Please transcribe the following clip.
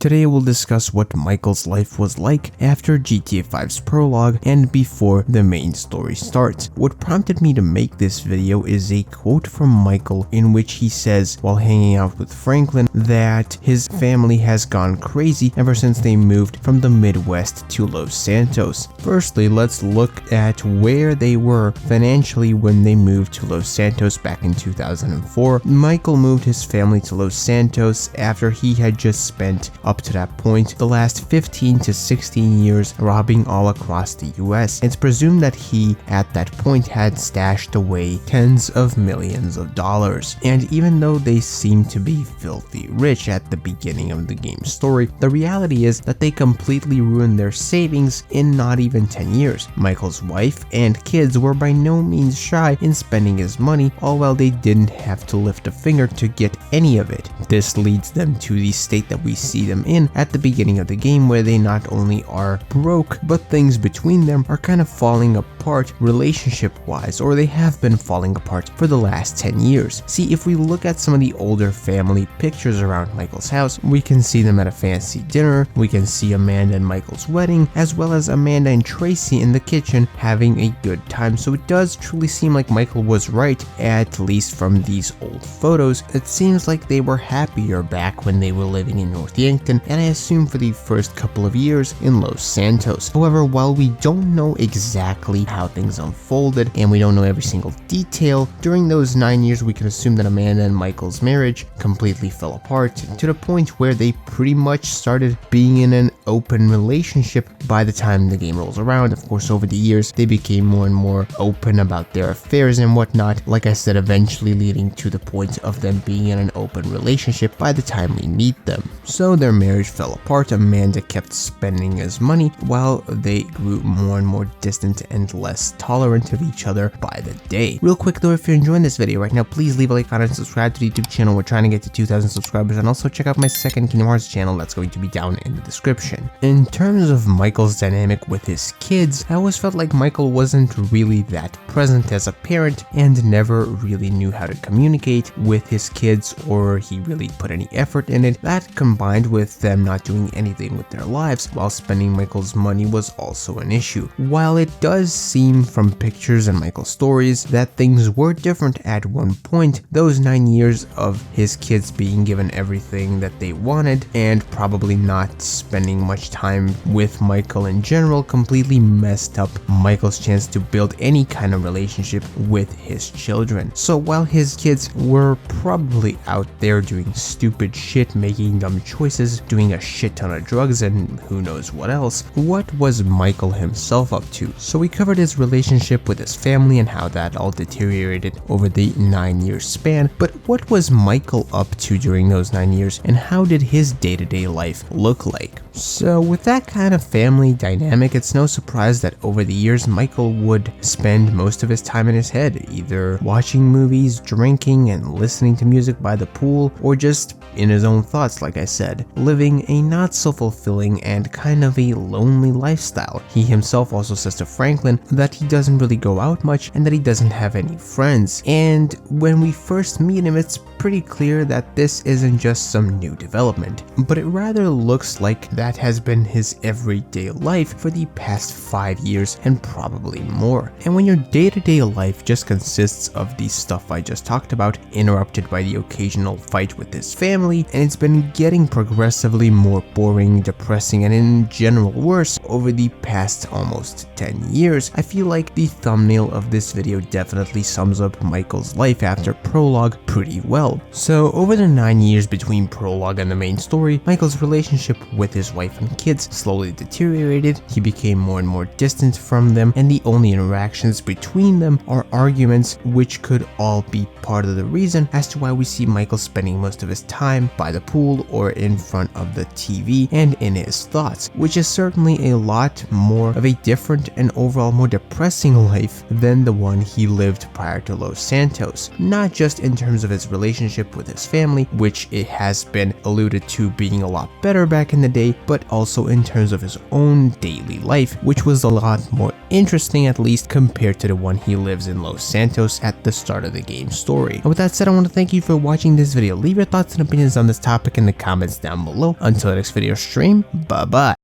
Today we'll discuss what Michael's life was like after GTA 5's prologue and before the main story starts. What prompted me to make this video is a quote from Michael in which he says while hanging out with Franklin that his family has gone crazy ever since they moved from the Midwest to Los Santos. Firstly, let's look at where they were financially when they moved to Los Santos back in 2004. Michael moved his family to Los Santos after he had just spent up to that point the last 15 to 16 years robbing all across the US. It's presumed that he at that point had stashed away tens of millions of dollars, and even though they seem to be filthy rich at the beginning of the game's story, the reality is that they completely ruined their savings in not even 10 years. Michael's wife and kids were by no means shy in spending his money, all while they didn't have to lift a finger to get any of it. This leads them to the state that we see them in at the beginning of the game, where they not only are broke, but things between them are kind of falling apart relationship wise, or they have been falling apart for the last 10 years. See, if we look at some of the older family pictures around Michael's house, we can see them at a fancy dinner, we can see Amanda and Michael's wedding, as well as Amanda and Tracy in the kitchen having a good time. So it does truly seem like Michael was right, at least from these old photos. It seems like they were happier back when they were living in North Yankton, and I assume for the first couple of years in Los Santos. However, while we don't know exactly how things unfolded and we don't know every single detail, during those 9 years we can assume that Amanda and Michael's marriage completely fell apart to the point where they pretty much started being in an open relationship by the time the game rolls around. Of course, over the years they became more and more open about their affairs and whatnot, like I said, eventually leading to the point of them being in an open relationship by the time we meet them. So their marriage fell apart. Amanda kept spending his money while they grew more and more distant and less tolerant of each other by the day. Real quick though, if you're enjoying this video right now, please leave a like, comment, and subscribe to the YouTube channel. We're trying to get to 2,000 subscribers, and also check out my second Kingdom Hearts channel that's going to be down in the description. In terms of Michael's dynamic with his kids, I always felt like Michael wasn't really that present as a parent and never really knew how to communicate with his kids, or he really put any effort in it. That combined with them not doing anything with their lives while spending Michael's money was also an issue. While it does seem from pictures and Michael's stories that things were different at one point, those 9 years of his kids being given everything that they wanted and probably not spending much time with Michael in general completely messed up Michael's chance to build any kind of relationship with his children. So while his kids were probably out there doing stupid shit, making dumb choices, doing a shit ton of drugs and who knows what else, what was Michael himself up to? So we covered his relationship with his family and how that all deteriorated over the 9-year span, but what was Michael up to during those 9 years, and how did his day-to-day life look like? So with that kind of family dynamic, it's no surprise that over the years Michael would spend most of his time in his head, either watching movies, drinking, and listening to music by the pool, or just in his own thoughts, like I said, living a not so fulfilling and kind of a lonely lifestyle. He himself also says to Franklin that he doesn't really go out much and that he doesn't have any friends. And when we first meet him, it's pretty clear that this isn't just some new development, but it rather looks like that has been his everyday life for the past 5 years and probably more. And when your day-to-day life just consists of the stuff I just talked about, interrupted by the occasional fight with his family, and it's been getting progressively more boring, depressing, and in general worse over the past almost 10 years, I feel like the thumbnail of this video definitely sums up Michael's life after Prologue pretty well. So over the 9 years between Prologue and the main story, Michael's relationship with his wife and kids slowly deteriorated. He became more and more distant from them, and the only interactions between them are arguments, which could all be part of the reason as to why we see Michael spending most of his time by the pool or in front of the TV and in his thoughts, which is certainly a lot more of a different and overall more depressing life than the one he lived prior to Los Santos. Not just in terms of his relationship with his family, which it has been alluded to being a lot better back in the day, but also in terms of his own daily life, which was a lot more interesting, at least compared to the one he lives in Los Santos at the start of the game's story. And with that said, I want to thank you for watching this video. Leave your thoughts and opinions on this topic in the comments down below. Until the next video stream, bye bye.